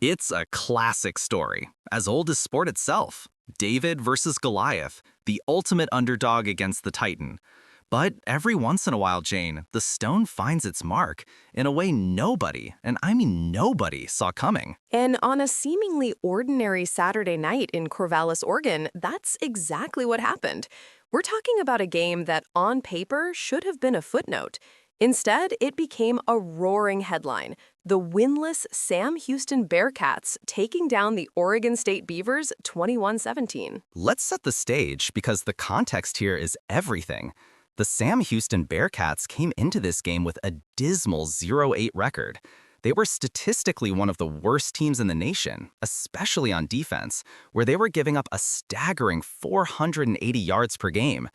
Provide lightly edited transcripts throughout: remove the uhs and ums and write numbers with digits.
It's a classic story, as old as sport itself. David versus Goliath, the ultimate underdog against the Titan. But every once in a while, Jane, the stone finds its mark in a way nobody, and I mean nobody, saw coming. And on a seemingly ordinary Saturday night in Corvallis, Oregon, that's exactly what happened. We're talking about a game that, on paper, should have been a footnote. Instead, it became a roaring headline. The winless Sam Houston Bearkats taking down the Oregon State Beavers 21-17. Let's set the stage because the context here is everything. The Sam Houston Bearkats came into this game with a dismal 0-8 record. They were statistically one of the worst teams in the nation, especially on defense, where they were giving up a staggering 480 yards per game.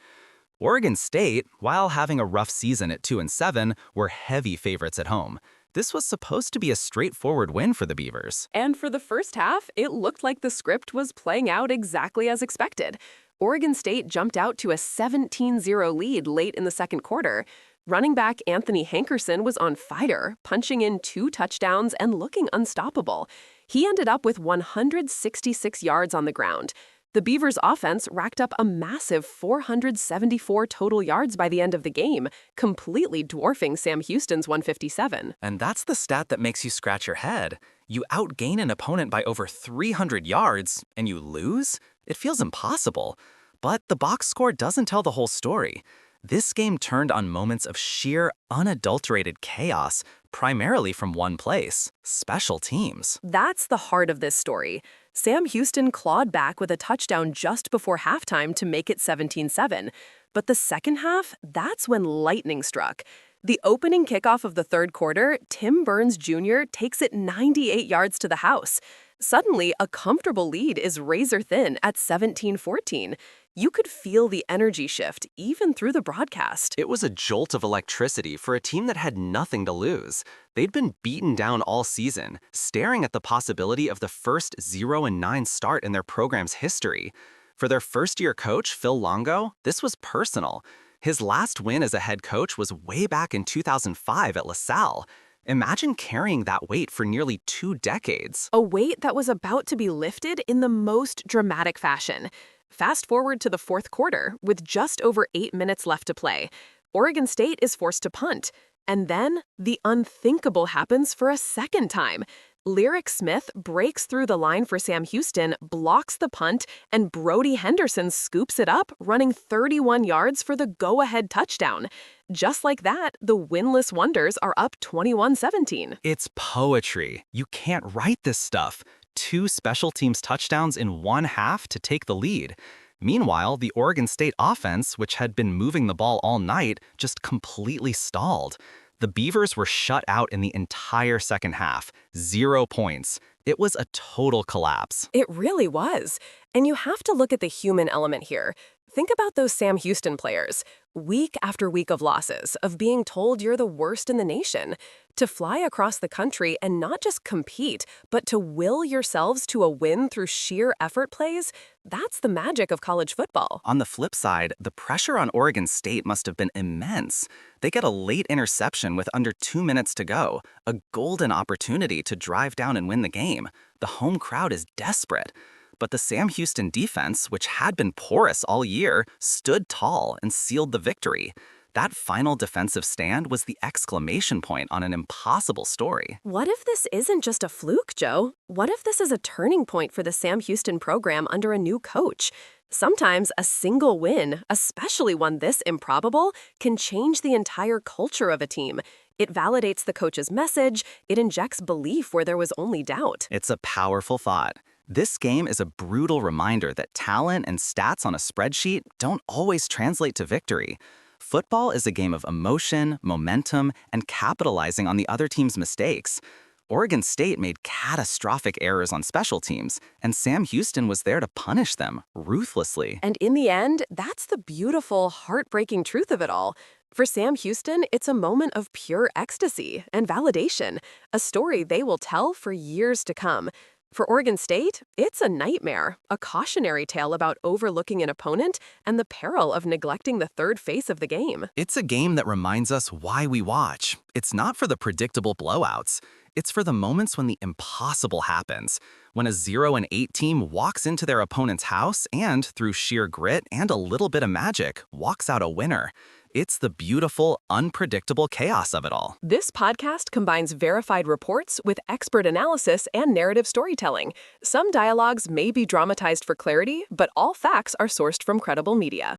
Oregon State, while having a rough season at 2-7, were heavy favorites at home. This was supposed to be a straightforward win for the Beavers. And for the first half, it looked like the script was playing out exactly as expected. Oregon State jumped out to a 17-0 lead late in the second quarter. Running back Anthony Hankerson was on fire, punching in 2 touchdowns and looking unstoppable. He ended up with 166 yards on the ground. The Beavers' offense racked up a massive 474 total yards by the end of the game, completely dwarfing Sam Houston's 157. And that's the stat that makes you scratch your head. You outgain an opponent by over 300 yards, and you lose? It feels impossible. But the box score doesn't tell the whole story. This game turned on moments of sheer, unadulterated chaos, primarily from one place: special teams. That's the heart of this story. Sam Houston clawed back with a touchdown just before halftime to make it 17-7. But the second half, that's when lightning struck. The opening kickoff of the third quarter, Tim Burns Jr. takes it 98 yards to the house. Suddenly, a comfortable lead is razor thin at 17-14. You could feel the energy shift even through the broadcast. It was a jolt of electricity for a team that had nothing to lose. They'd been beaten down all season, staring at the possibility of the first 0-9 start in their program's history. For their first-year coach, Phil Longo, this was personal. His last win as a head coach was way back in 2005 at LaSalle. Imagine carrying that weight for nearly 2 decades. A weight that was about to be lifted in the most dramatic fashion. Fast forward to the fourth quarter, with just over 8 minutes left to play. Oregon State is forced to punt. And then, the unthinkable happens for a second time. Lyric Smith breaks through the line for Sam Houston, blocks the punt, and Brody Henderson scoops it up, running 31 yards for the go-ahead touchdown. Just like that, the winless Wonders are up 21-17. It's poetry. You can't write this stuff. 2 special teams touchdowns in one half to take the lead. Meanwhile, the Oregon State offense, which had been moving the ball all night, just completely stalled. The Beavers were shut out in the entire second half. 0 points. It was a total collapse. It really was. And you have to look at the human element here. Think about those Sam Houston players. Week after week of losses, of being told you're the worst in the nation. To fly across the country and not just compete, but to will yourselves to a win through sheer effort plays, that's the magic of college football. On the flip side, the pressure on Oregon State must have been immense. They get a late interception with under 2 minutes to go, a golden opportunity to drive down and win the game. The home crowd is desperate. But the Sam Houston defense, which had been porous all year, stood tall and sealed the victory. That final defensive stand was the exclamation point on an impossible story. What if this isn't just a fluke, Joe? What if this is a turning point for the Sam Houston program under a new coach? Sometimes a single win, especially one this improbable, can change the entire culture of a team. It validates the coach's message. It injects belief where there was only doubt. It's a powerful thought. This game is a brutal reminder that talent and stats on a spreadsheet don't always translate to victory. Football is a game of emotion, momentum, and capitalizing on the other team's mistakes. Oregon State made catastrophic errors on special teams, and Sam Houston was there to punish them ruthlessly. And in the end, that's the beautiful, heartbreaking truth of it all. For Sam Houston, it's a moment of pure ecstasy and validation, a story they will tell for years to come. For Oregon State, it's a nightmare, a cautionary tale about overlooking an opponent and the peril of neglecting the third phase of the game. It's a game that reminds us why we watch. It's not for the predictable blowouts. It's for the moments when the impossible happens, when a 0-8 team walks into their opponent's house and, through sheer grit and a little bit of magic, walks out a winner. It's the beautiful, unpredictable chaos of it all. This podcast combines verified reports with expert analysis and narrative storytelling. Some dialogues may be dramatized for clarity, but all facts are sourced from credible media.